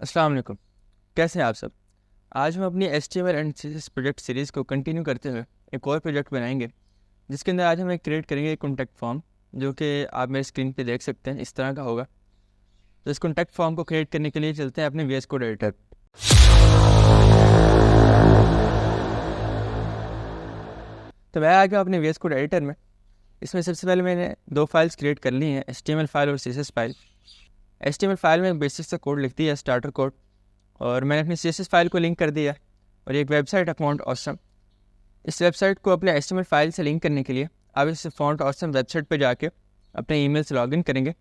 अस्सलाम वालेकुम। कैसे हैं आप सब? आज हम अपनी HTML and CSS project series को कंटिन्यू करते हुए एक और प्रोजेक्ट बनाएंगे, जिसके अंदर आज हम एक क्रिएट करेंगे एक कॉन्टैक्ट फॉर्म, जो कि आप मेरे स्क्रीन पे देख सकते हैं, इस तरह का होगा। तो इस कॉन्टैक्ट फॉर्म को क्रिएट करने के लिए चलते हैं अपने VS कोड एडिटर। तो मैं आ गया अपने VS कोड एडिटर में। इसमें सबसे पहले मैंने दो फाइल्स क्रिएट कर ली हैं, HTML फाइल और CSS फाइल। HTML फाइल में बेसिक सा कोड लिख दिया, स्टार्टर कोड, और मैंने अपनी CSS फाइल को लिंक कर दिया। और एक वेबसाइट है फॉन्ट ऑसम। इस वेबसाइट को अपने HTML फाइल से लिंक करने के लिए आप इस फॉन्ट ऑसम वेबसाइट पर जाके अपने ईमेल से लॉगिन करेंगे,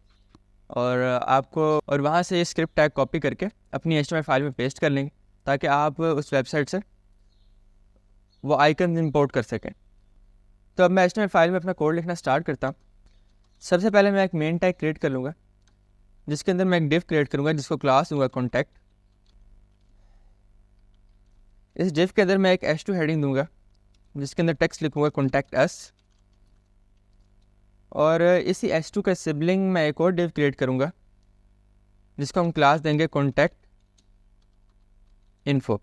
और वहाँ से ये स्क्रिप्ट टैग कॉपी करके अपनी HTML फाइल में पेस्ट कर लेंगे, ताकि आप उस वेबसाइट से वो आइकन इंपोर्ट कर सकें। तो अब मैं HTML फाइल में अपना कोड लिखना स्टार्ट करता हूँ। सबसे पहले मैं एक मेन टैग क्रिएट कर लूँगा, जिसके अंदर मैं एक डिव क्रिएट करूँगा, जिसको क्लास दूंगा कॉन्टैक्ट। इस डिव के अंदर मैं एक h2 हेडिंग दूंगा, जिसके अंदर टेक्स्ट लिखूंगा कॉन्टैक्ट अस। और इसी h2 का सिबलिंग मैं एक और डिव क्रिएट करूंगा, जिसको हम क्लास देंगे कॉन्टैक्ट इन्फो।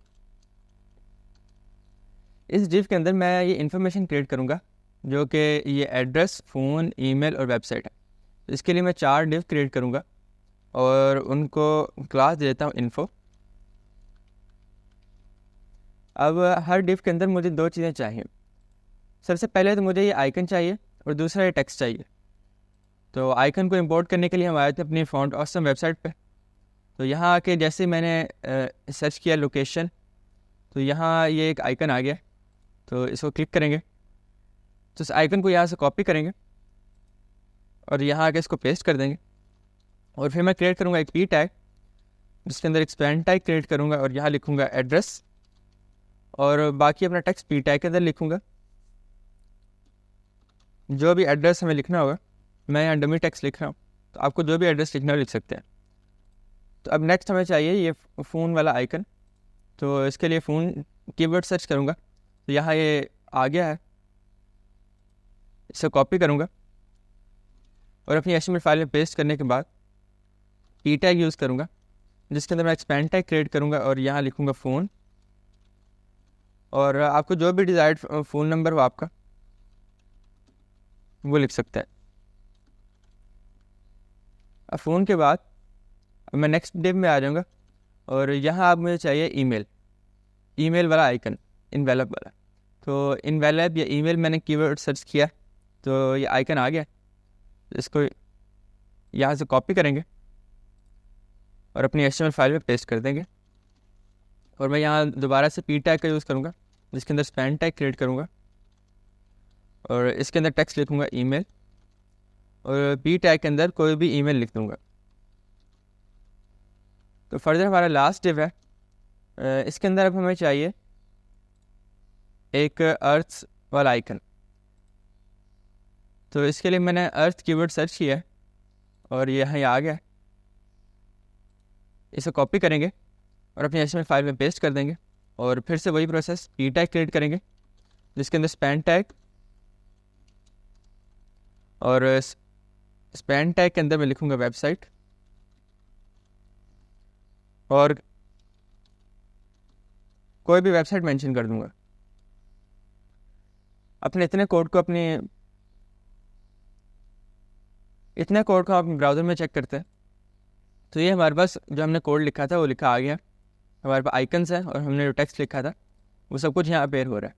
इस डिव के अंदर मैं ये इन्फॉर्मेशन क्रिएट करूंगा, जो कि ये एड्रेस, फ़ोन, ईमेल और वेबसाइट है। तो इसके लिए मैं 4 डिव क्रिएट करूंगा और उनको क्लास दे देता हूँ इन्फो। अब हर डिव के अंदर मुझे दो चीज़ें चाहिए। सबसे पहले तो मुझे ये आइकन चाहिए और दूसरा ये टेक्स्ट चाहिए। तो आइकन को इंपोर्ट करने के लिए हम आए थे अपनी फॉन्ट ऑसम वेबसाइट पे। तो यहाँ आके जैसे मैंने सर्च किया लोकेशन, तो यहाँ ये एक आइकन आ गया। तो इसको क्लिक करेंगे, तो इस आइकन को यहाँ से कॉपी करेंगे और यहाँ आके इसको पेस्ट कर देंगे। और फिर मैं क्रिएट करूँगा एक पी टैग, जिसके अंदर एक्सपेंड टैग क्रिएट करूँगा और यहाँ लिखूँगा एड्रेस, और बाकी अपना टेक्स्ट पी टैग के अंदर लिखूँगा। जो भी एड्रेस हमें लिखना होगा, मैं यहाँ डमी टेक्स्ट लिख रहा हूँ, तो आपको जो भी एड्रेस लिखना हो लिख सकते हैं। तो अब नेक्स्ट हमें चाहिए ये फ़ोन वाला आइकन। तो इसके लिए फ़ोन कीवर्ड सर्च करूँगा, तो यहाँ ये आ गया है। इसे कॉपी करूँगा और अपनी HTML फाइल में पेस्ट करने के बाद पी टैग यूज़ करूँगा, जिसके अंदर मैं एक्सपेंड टैग क्रिएट करूँगा और यहाँ लिखूँगा फ़ोन। और आपको जो भी डिज़ायर्ड फ़ोन नंबर हो आपका, वो लिख सकते हैं। अब फ़ोन के बाद अब मैं नेक्स्ट डिव में आ जाऊँगा, और यहाँ आप मुझे चाहिए ईमेल वाला आइकन, इनवेलप वाला। तो इनवेलप या ईमेल मैंने कीवर्ड सर्च किया, तो ये आइकन आ गया। इसको यहाँ से कॉपी करेंगे और अपनी HTML फाइल में पेस्ट कर देंगे। और मैं यहाँ दोबारा से पी टैग का यूज़ करूँगा, जिसके अंदर स्पेंड टैग क्रिएट करूँगा और इसके अंदर टेक्स्ट लिखूँगा ईमेल, और पी टैग के अंदर कोई भी ईमेल लिख दूँगा। तो फर्दर हमारा लास्ट डिव है। इसके अंदर अब हमें चाहिए एक अर्थ वाला आइकन। तो इसके लिए मैंने अर्थ कीवर्ड सर्च किया है और ये यहाँ आ गया। इसे कॉपी करेंगे और अपनी HTML फाइल में पेस्ट कर देंगे, और फिर से वही प्रोसेस, पी टैग क्रिएट करेंगे, जिसके अंदर स्पेंड टैग, और स्पेंड टैग के अंदर मैं लिखूँगा वेबसाइट, और कोई भी वेबसाइट मेंशन कर दूँगा। अपने इतने कोड को आप ब्राउज़र में चेक करते हैं। तो ये हमारे पास जो हमने कोड लिखा था वो लिखा आ गया। हमारे पास आइकन्स है और हमने जो टेक्स्ट लिखा था वो सब कुछ यहाँ अपेयर हो रहा है।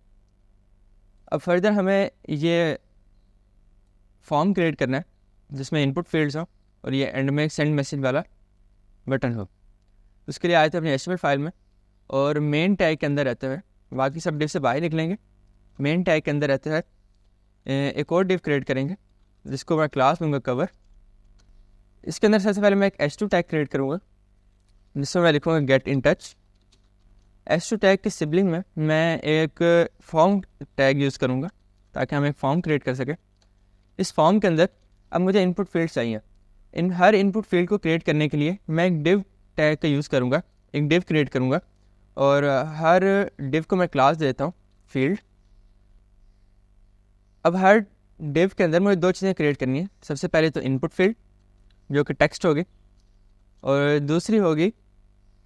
अब फर्दर हमें ये फॉर्म क्रिएट करना है, जिसमें इनपुट फील्ड्स हो और ये एंड में सेंड मैसेज वाला बटन हो। उसके लिए आए थे अपनी HTML फाइल में, और मेन टैग के अंदर रहते हुए बाकी सब डिव से बाहर निकलेंगे। मेन टैग के अंदर रहते हुए एक और डिव क्रिएट करेंगे, जिसको मैं क्लास दूंगा कवर। इसके अंदर सबसे पहले मैं एक h2 टैग क्रिएट करूँगा, जिसमें मैं लिखूँगा get in touch. h2 tag के सिबलिंग में मैं एक फॉर्म टैग यूज़ करूँगा, ताकि हम एक फॉर्म क्रिएट कर सकें। इस फॉर्म के अंदर अब मुझे इनपुट फील्ड चाहिए। हर इनपुट फील्ड को क्रिएट करने के लिए मैं एक डिव टैग का यूज़ करूँगा, एक डिव क्रिएट करूँगा, और हर डिव को मैं क्लास देता हूँ फील्ड। अब हर डिव के अंदर मुझे दो चीज़ें क्रिएट करनी है। सबसे पहले तो इनपुट फील्ड, जो कि टेक्स्ट होगी, और दूसरी होगी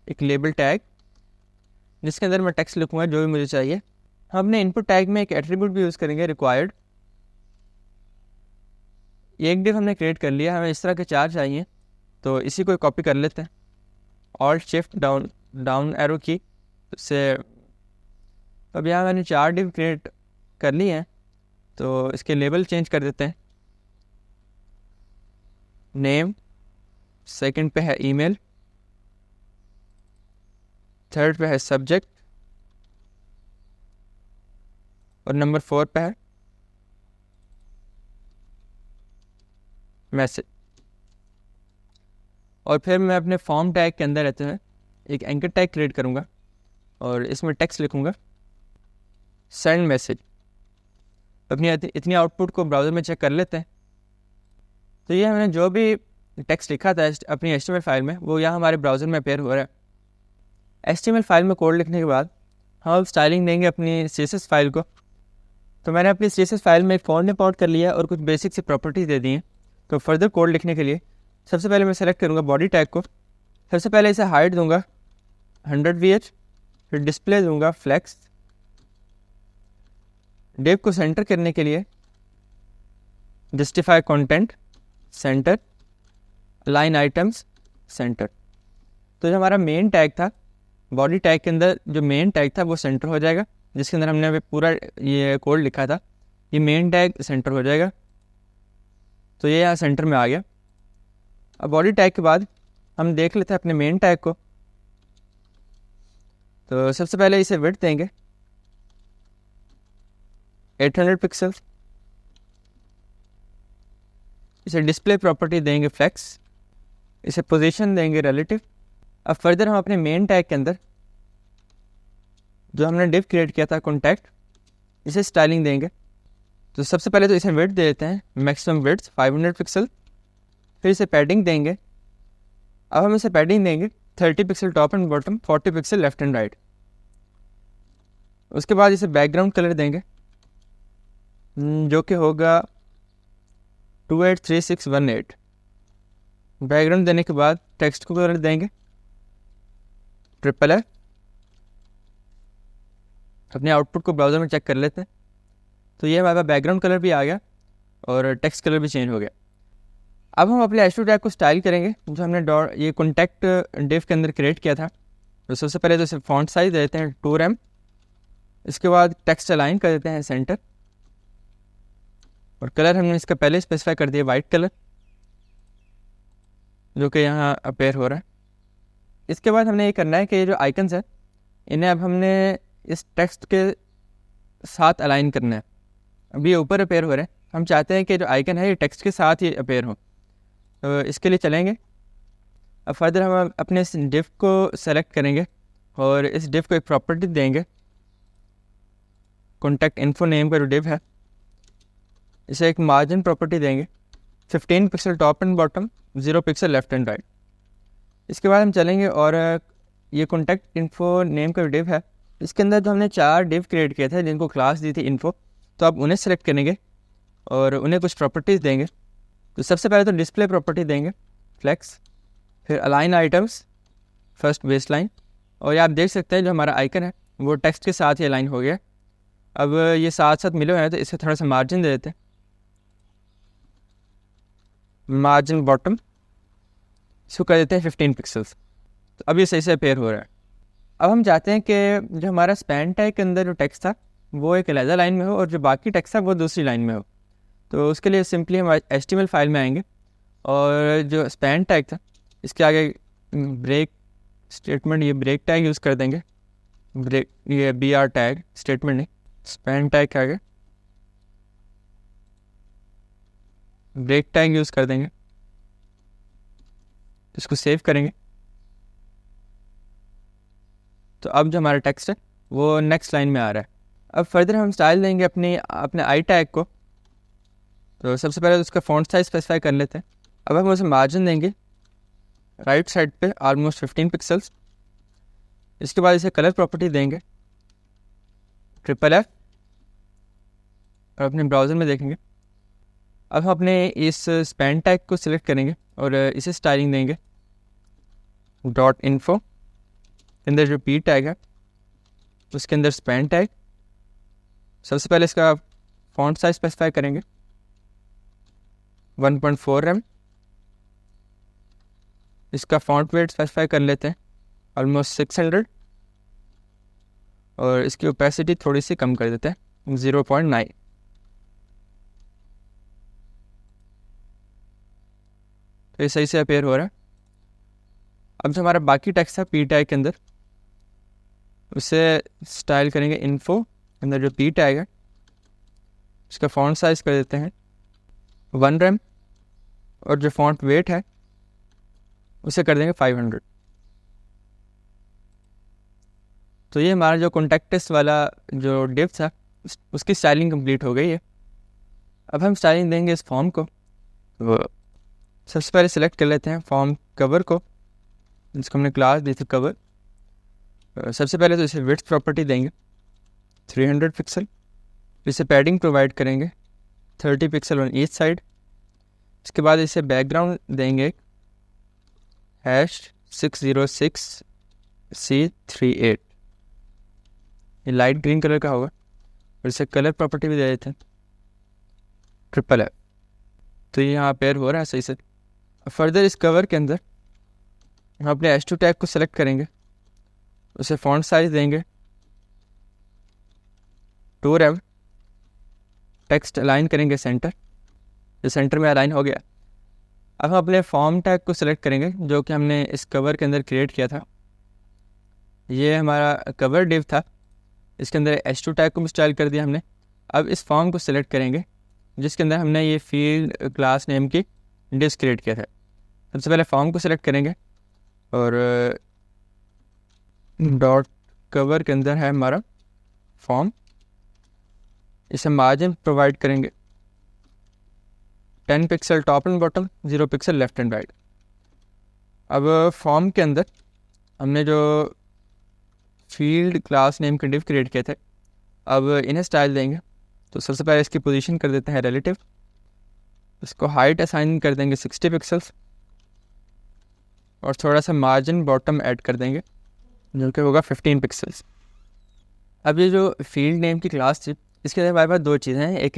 एक लेबल टैग जिसके अंदर मैं टेक्स्ट लिखूँगा जो भी मुझे चाहिए। हम अपने इनपुट टैग में एक एट्रीब्यूट भी यूज़ करेंगे रिक्वायर्ड। ये एक डिव हमने क्रिएट कर लिया, हमें इस तरह के 4 चाहिए, तो इसी को कॉपी कर लेते हैं, ऑल्ट शिफ्ट डाउन एरो की से। अब यहाँ मैंने 4 डिव क्रिएट कर ली हैं, तो इसके लेबल चेंज कर देते हैं। नेम, सेकंड पे है ईमेल, थर्ड पे है सब्जेक्ट और नंबर 4 पे है मैसेज। और फिर मैं अपने फॉर्म टैग के अंदर रहते हुए एक एंकर टैग क्रिएट करूँगा और इसमें टेक्स्ट लिखूँगा सेंड मैसेज। अपनी इतनी आउटपुट को ब्राउज़र में चेक कर लेते हैं। तो ये हमने जो भी टेक्स्ट लिखा था अपनी HTML फाइल में, वो यहाँ हमारे ब्राउज़र में अपेयर हो रहा है। HTML फाइल में कोड लिखने के बाद हम स्टाइलिंग देंगे अपनी CSS फाइल को। तो मैंने अपनी CSS फाइल में एक फॉन्ट इंपोर्ट कर लिया और कुछ बेसिक से प्रॉपर्टीज़ दे दी हैं। तो फर्दर कोड लिखने के लिए सबसे पहले मैं सेलेक्ट करूँगा बॉडी टैग को। सबसे पहले इसे हाइट दूंगा 100 VH, फिर डिस्प्ले दूंगा फ्लेक्स। डिव को सेंटर करने के लिए justify content centre, align items centre. तो जो हमारा मेन टैग था बॉडी टैग के अंदर, जो मेन टैग था वो सेंटर हो जाएगा, जिसके अंदर हमने अभी पूरा ये कोड लिखा था, ये मेन टैग सेंटर हो जाएगा। तो ये यहाँ सेंटर में आ गया। अब बॉडी टैग के बाद हम देख लेते हैं अपने मेन टैग को। तो सबसे पहले इसे विड्थ देंगे 800 पिक्सल, इसे डिस्प्ले प्रॉपर्टी देंगे फ्लेक्स, इसे पोजीशन देंगे रिलेटिव। अब फर्दर हम अपने मेन टैग के अंदर जो हमने डिव क्रिएट किया था कॉन्टैक्ट, इसे स्टाइलिंग देंगे। तो सबसे पहले तो इसे विड्थ दे देते हैं, मैक्सिमम विड्थ 500 पिक्सल, फिर इसे पैडिंग देंगे। अब हम इसे पैडिंग देंगे 30 pixel top and bottom, 40 pixel left and right. उसके बाद इसे बैकग्राउंड कलर देंगे जो कि होगा 283618। बैकग्राउंड देने के बाद टेक्स्ट को कलर देंगे FFF। अपने आउटपुट को ब्राउज़र में चेक कर लेते हैं। तो ये हमारा बैकग्राउंड कलर भी आ गया और टेक्स्ट कलर भी चेंज हो गया। अब हम अपने H2 टैग को स्टाइल करेंगे जो हमने ये कॉन्टैक्ट डिव के अंदर क्रिएट किया था। तो सबसे पहले तो इसे फॉन्ट साइज देते हैं 2rem। इसके बाद टेक्स्ट अलाइन कर देते हैं सेंटर और कलर हमने इसका पहले स्पेसिफाई कर दिया वाइट कलर, जो कि यहाँ अपेयर हो रहा है। इसके बाद हमने ये करना है कि ये जो आइकन्स है इन्हें अब हमने इस टेक्स्ट के साथ अलाइन करना है। अभी ये ऊपर अपेयर हो रहे हैं, हम चाहते हैं कि जो आइकन है ये टेक्स्ट के साथ ही अपेयर हो। तो इसके लिए चलेंगे। अब फर्दर हम अपने इस डिव को सेलेक्ट करेंगे और इस डिव को एक प्रॉपर्टी देंगे कॉन्टैक्ट इन्फो नेम का जो डिव है, इसे एक मार्जिन प्रॉपर्टी देंगे 15 pixel top and bottom, 0 pixel left and right. इसके बाद हम चलेंगे और ये कॉन्टैक्ट इन्फो नेम का जो डिव है, इसके अंदर जो हमने 4 डिव क्रिएट किए थे जिनको क्लास दी थी इन्फो, तो अब उन्हें सेलेक्ट करेंगे और उन्हें कुछ प्रॉपर्टीज़ देंगे। तो सबसे पहले तो डिस्प्ले प्रॉपर्टी देंगे फ्लेक्स, फिर align items first base line. और ये आप देख सकते हैं जो हमारा आइकन है वो टेक्स्ट के साथ ही अलाइन हो गया। अब ये साथ साथ मिले हुए हैं तो इसे थोड़ा सा मार्जिन दे देते हैं, मार्जिन बॉटम, इसको कर देते हैं 15 पिक्सल्स। तो अब ये सही से अपेयर हो रहा है। अब हम चाहते हैं कि जो हमारा स्पैन टैग के अंदर जो टेक्स्ट था वो एक अलग लाइन में हो और जो बाकी टेक्स्ट था वो दूसरी लाइन में हो। तो उसके लिए सिंपली हम HTML फाइल में आएंगे और जो स्पैन टैग था इसके आगे ब्रेक स्टेटमेंट, ये ब्रेक टैग यूज़ कर देंगे। ब्रेक, ये BR टैग स्टेटमेंट नहीं, स्पैन टैग के आगे ब्रेक टैग यूज़ कर देंगे। इसको सेव करेंगे। तो अब जो हमारा टेक्स्ट है वो नेक्स्ट लाइन में आ रहा है। अब फर्दर हम स्टाइल देंगे अपने आई टैग को। तो सबसे पहले तो उसका फॉन्ट साइज स्पेसिफाई कर लेते हैं। अब हम उसे मार्जिन देंगे राइट साइड पे ऑलमोस्ट 15 पिक्सल्स। इसके बाद इसे कलर प्रॉपर्टी देंगे FFF और अपने ब्राउज़र में देखेंगे। अब हम अपने इस स्पैन टैग को सिलेक्ट करेंगे और इसे स्टाइलिंग देंगे .info के अंदर जो पी टैग है उसके अंदर स्पैन टैग, सबसे पहले इसका फॉन्ट साइज स्पेसिफाई करेंगे 1.4 rem, इसका फॉन्ट वेट स्पेसिफाई कर लेते हैं ऑलमोस्ट 600 और इसकी ओपेसिटी थोड़ी सी कम कर देते हैं 0.9। तो ये सही से अपेयर हो रहा है। अब जो हमारा बाकी टेक्स्ट है पी टैग के अंदर उसे स्टाइल करेंगे इन्फो के अंदर जो पी टैग है इसका फॉन्ट साइज कर देते हैं 1 rem और जो फॉन्ट वेट है उसे कर देंगे 500। तो ये हमारा जो कॉन्टेक्टिस्ट वाला जो डिव था उसकी स्टाइलिंग कंप्लीट हो गई है। अब हम स्टाइलिंग देंगे इस फॉर्म को। तो सबसे पहले सेलेक्ट कर लेते हैं फॉर्म कवर को, जिसको हमने क्लास दी थी कवर। सबसे पहले तो इसे विड्थ प्रॉपर्टी देंगे 300 पिक्सल, इसे पैडिंग प्रोवाइड करेंगे 30 पिक्सल ऑन ईच साइड। इसके बाद इसे बैकग्राउंड देंगे #606C38, ये लाइट ग्रीन कलर का होगा। और इसे कलर प्रॉपर्टी भी दे देते हैं FFF। तो ये यहाँ पेयर हो रहा है सही से। फर्दर इस कवर के अंदर हम अपने H2 टैग को सेलेक्ट करेंगे, उसे फॉन्ट साइज देंगे 2 rem, टेक्स्ट अलाइन करेंगे सेंटर, जो सेंटर में अलाइन हो गया। अब हम अपने फॉर्म टैग को सेलेक्ट करेंगे जो कि हमने इस कवर के अंदर क्रिएट किया था। ये हमारा कवर डिव था, इसके अंदर H2 टैग को भी स्टाइल कर दिया हमने। अब इस फॉर्म को सिलेक्ट करेंगे जिसके अंदर हमने ये फील्ड क्लास नेम की डिव्स क्रिएट किया था। सबसे पहले फॉर्म को सिलेक्ट करेंगे और डॉट कवर के अंदर है हमारा फॉर्म, इसे मार्जिन प्रोवाइड करेंगे 10 pixel top and bottom, 0 pixel left and right. अब फॉर्म के अंदर हमने जो फील्ड क्लास नेम के डिव क्रिएट किए थे, अब इन्हें स्टाइल देंगे। तो सबसे पहले इसकी पोजीशन कर देते हैं रिलेटिव, इसको हाइट असाइन कर देंगे 60 पिक्सल्स और थोड़ा सा मार्जिन बॉटम ऐड कर देंगे जो कि होगा 15 पिक्सल्स। अब ये जो फील्ड नेम की क्लास थी इसके अंदर हमारे पास दो चीज़ें हैं, एक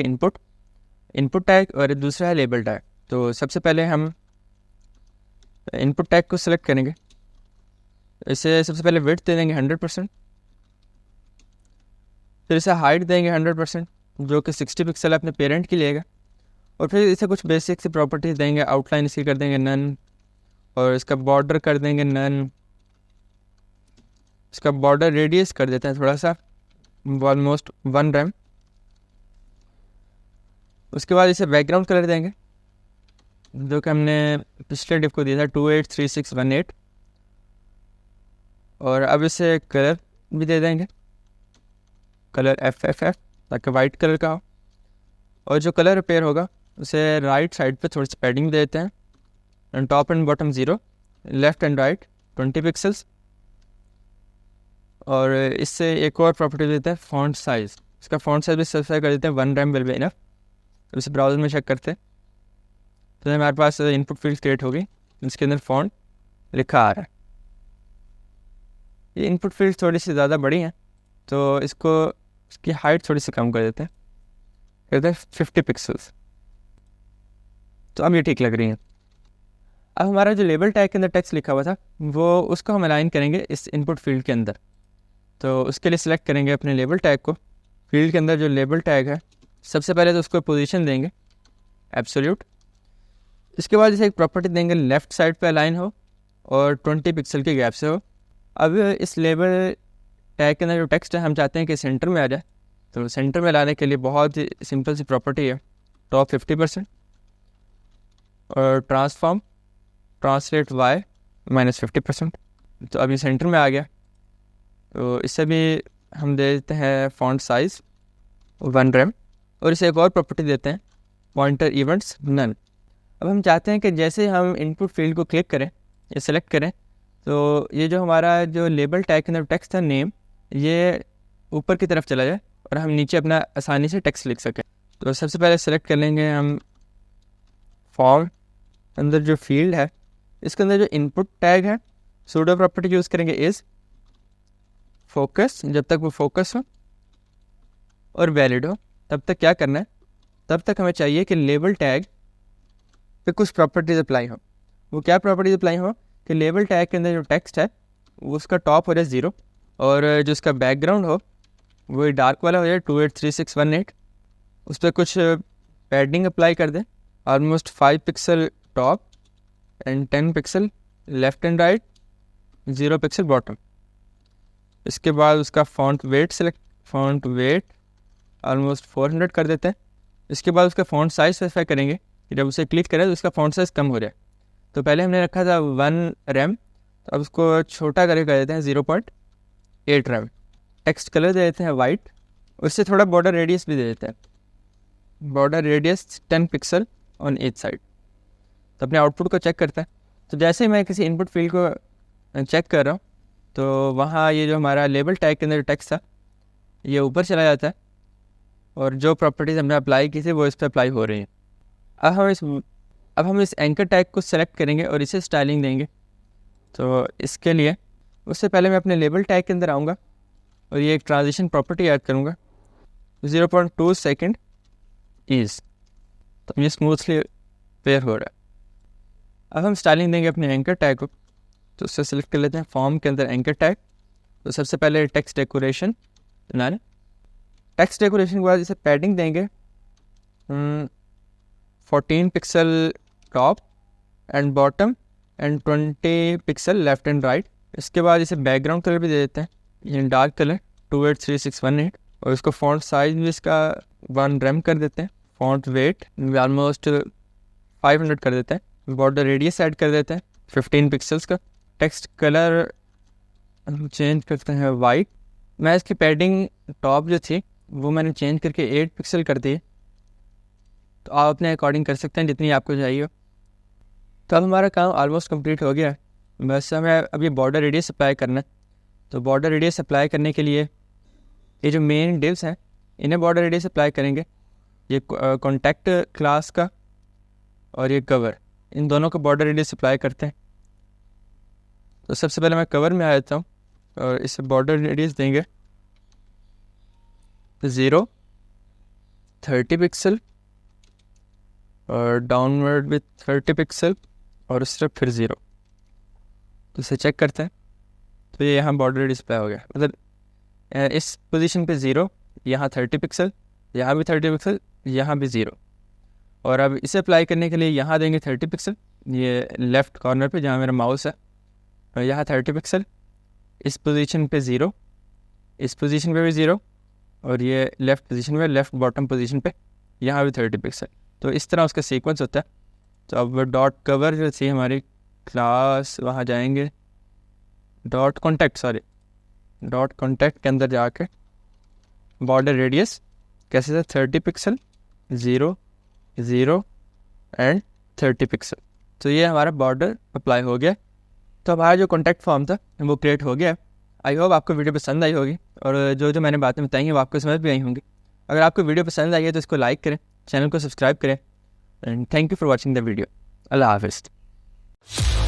इनपुट टैग और दूसरा है लेबल टैग। तो सबसे पहले हम इनपुट टैग को सिलेक्ट करेंगे, इसे सबसे पहले विड्थ दे देंगे 100%, फिर इसे हाइट देंगे 100% जो कि 60 पिक्सल अपने पेरेंट की लेगा। और फिर इसे कुछ बेसिक सी प्रॉपर्टीज देंगे, आउटलाइन इसकी कर देंगे नन और इसका बॉर्डर कर देंगे नन, इसका बॉर्डर रेडियस कर देते हैं थोड़ा सा ऑलमोस्ट 1 rem। उसके बाद इसे बैकग्राउंड कलर देंगे जो कि हमने पिछले डिव को दिया था 283618। और अब इसे कलर भी दे देंगे, कलर FFF, ताकि वाइट कलर का हो। और जो कलर अपेयर होगा उसे राइट साइड पे थोड़ी सी पैडिंग दे देते हैं and top and bottom 0, left and right 20 pixels. और इससे एक और प्रॉपर्टी देते हैं फॉन्ट साइज़, इसका फॉन्ट साइज भी स्पेसिफाई कर देते हैं 1 rem विल बी इनफ। तो इसे ब्राउज़र में चेक करते हैं तो हमारे पास इनपुट फील्ड क्रिएट होगी जिसके अंदर फॉन्ट लिखा आ रहा है। ये इनपुट फील्ड थोड़ी सी ज़्यादा बड़ी हैं तो इसकी हाइट थोड़ी सी कम कर देते हैं, कहते हैं 50 पिक्सल्स। तो अब ये ठीक लग रही हैं। अब हमारा जो लेबल टैग के अंदर टेक्स्ट लिखा हुआ था वो उसको हम अलाइन करेंगे इस इनपुट फील्ड के अंदर। तो उसके लिए सिलेक्ट करेंगे अपने लेबल टैग को, फील्ड के अंदर जो लेबल टैग है सबसे पहले तो उसको पोजीशन देंगे एब्सोल्यूट। इसके बाद इसे एक प्रॉपर्टी देंगे लेफ़्ट साइड पे अलाइन हो और 20 पिक्सल के गैप से हो। अब इस लेबल टैग के अंदर जो टेक्स्ट है हम चाहते हैं कि सेंटर में आ जाए। तो सेंटर में लाने के लिए बहुत ही सिंपल सी प्रॉपर्टी है, टॉप 50% और ट्रांसलेट y -50%। तो अभी सेंटर में आ गया। तो इससे भी हम दे देते हैं फॉन्ट साइज़ 1 rem और इसे एक और प्रॉपर्टी देते हैं पॉइंटर इवेंट्स नन। अब हम चाहते हैं कि जैसे हम इनपुट फील्ड को क्लिक करें या सेलेक्ट करें तो ये जो हमारा जो लेबल टैग के अंदर टेक्स्ट है नेम, ये ऊपर की तरफ चला जाए और हम नीचे अपना आसानी से टेक्स्ट लिख सकें। तो सबसे पहले सेलेक्ट कर लेंगे हम फॉर्म अंदर जो फील्ड है इसके अंदर जो इनपुट टैग है सूडो प्रॉपर्टी यूज़ करेंगे इज़ फोकस, जब तक वो फोकस हो और वैलिड हो तब तक क्या करना है, तब तक हमें चाहिए कि लेबल टैग पे कुछ प्रॉपर्टीज़ अप्लाई हो। वो क्या प्रॉपर्टीज़ अप्लाई हो कि लेबल टैग के अंदर जो टेक्स्ट है वो उसका टॉप हो जाए 0 और जो उसका बैकग्राउंड हो वो डार्क वाला हो जाए 283618। उस पर कुछ पैडिंग अप्लाई कर दें, almost 5 pixel top and 10 pixel left and right, 0 pixel bottom. इसके बाद उसका फॉन्ट वेट ऑलमोस्ट 400 कर देते हैं। इसके बाद उसका फॉन्ट साइज स्पेसिफाई करेंगे कि जब उसे क्लिक करें तो उसका फॉन्ट साइज़ कम हो जाए। तो पहले हमने रखा था 1 रैम, तो अब उसको छोटा करके कर देते हैं 0.8 रैम। टेक्स्ट कलर दे देते हैं वाइट, उससे थोड़ा बॉर्डर रेडियस भी दे देते हैं, border radius 10 pixel on each side. तो अपने आउटपुट को चेक करते हैं। तो जैसे ही मैं किसी इनपुट फील्ड को चेक कर रहा हूँ तो वहाँ ये जो हमारा लेबल टैग के अंदर टेक्स्ट था ये ऊपर चला जाता है और जो प्रॉपर्टीज़ हमने अप्लाई की थी वो इस पर अप्लाई हो रही हैं। अब हम इस एंकर टैग को सेलेक्ट करेंगे और इसे स्टाइलिंग देंगे। तो इसके लिए उससे पहले मैं अपने लेबल टैग के अंदर आऊँगा और ये एक ट्रांजिशन प्रॉपर्टी ऐड करूँगा 0.2 सेकेंड ईज। तो ये स्मूथली पेयर हो रहा है। अब हम स्टाइलिंग देंगे अपने एंकर टैग को, तो उससे सेलेक्ट कर लेते हैं फॉर्म के अंदर एंकर टैग। तो सबसे पहले टेक्स्ट डेकोरेशन बनाना। टेक्स्ट डेकोरेशन के बाद इसे पैडिंग देंगे 14 pixel top and bottom and 20 pixel left and right. इसके बाद इसे बैकग्राउंड कलर भी दे देते हैं, ये डार्क कलर 283618 और इसको फॉन्ट साइज भी इसका 1 रैम कर देते हैं। फॉन्ट वेट ऑलमोस्ट 500 कर देते हैं। बॉर्डर रेडियस ऐड कर देते हैं 15 पिक्सल्स का। टेक्स्ट कलर चेंज करते हैं वाइट। मैं इसकी पैडिंग टॉप जो थी वो मैंने चेंज करके 8 पिक्सल कर दी। तो आप अपने अकॉर्डिंग कर सकते हैं जितनी आपको चाहिए। तो अब हमारा काम ऑलमोस्ट कंप्लीट हो गया है, बस हमें अभी बॉर्डर रेडियस अप्लाई करना है। तो बॉर्डर रेडियस अप्लाई करने के लिए ये जो मेन डिव्स हैं इन्हें बॉर्डर रेडियस अप्लाई करेंगे। ये कॉन्टैक्ट क्लास का और ये कवर, इन दोनों का बॉर्डर रेडियस अप्लाई करते हैं। तो सबसे पहले मैं कवर में आ जाता हूँ और इसे बॉर्डर रेडियस देंगे 0, 30 पिक्सल और डाउनवर्ड विथ 30 पिक्सल और उस तरफ फिर 0। तो इसे चेक करते हैं। तो ये यहाँ बॉर्डर रेडियस अप्लाई हो गया, मतलब इस पोजीशन पे 0, यहाँ 30 पिक्सल, यहाँ भी 30 पिक्सल, यहाँ भी 0। और अब इसे अप्लाई करने के लिए यहाँ देंगे 30 पिक्सल, ये लेफ़्ट कॉर्नर पे जहाँ मेरा माउस है, और यहाँ 30 पिक्सल, इस पोजीशन पे 0, इस पोजीशन पे भी 0 और ये लेफ़्ट पोजीशन पे, लेफ़्ट बॉटम पोजीशन पे यहाँ भी 30 पिक्सल। तो इस तरह उसका सीक्वेंस होता है। तो अब डॉट कवर जो थी हमारी क्लास, वहाँ जाएंगे डॉट कॉन्टैक्ट के अंदर जाके बॉर्डर रेडियस कैसे था 30 पिक्सल, 0, 0 एंड 30 पिक्सल। तो ये हमारा बॉर्डर अप्लाई हो गया। तो हमारा जो कॉन्टैक्ट फॉर्म था वो क्रिएट हो गया। आई होप आपको वीडियो पसंद आई होगी और जो मैंने बातें बताई हैं वो आपको समझ भी आई होंगी। अगर आपको वीडियो पसंद आई है तो इसको लाइक करें, चैनल को सब्सक्राइब करें and thank you for watching the video. अल्लाह हाफिज़।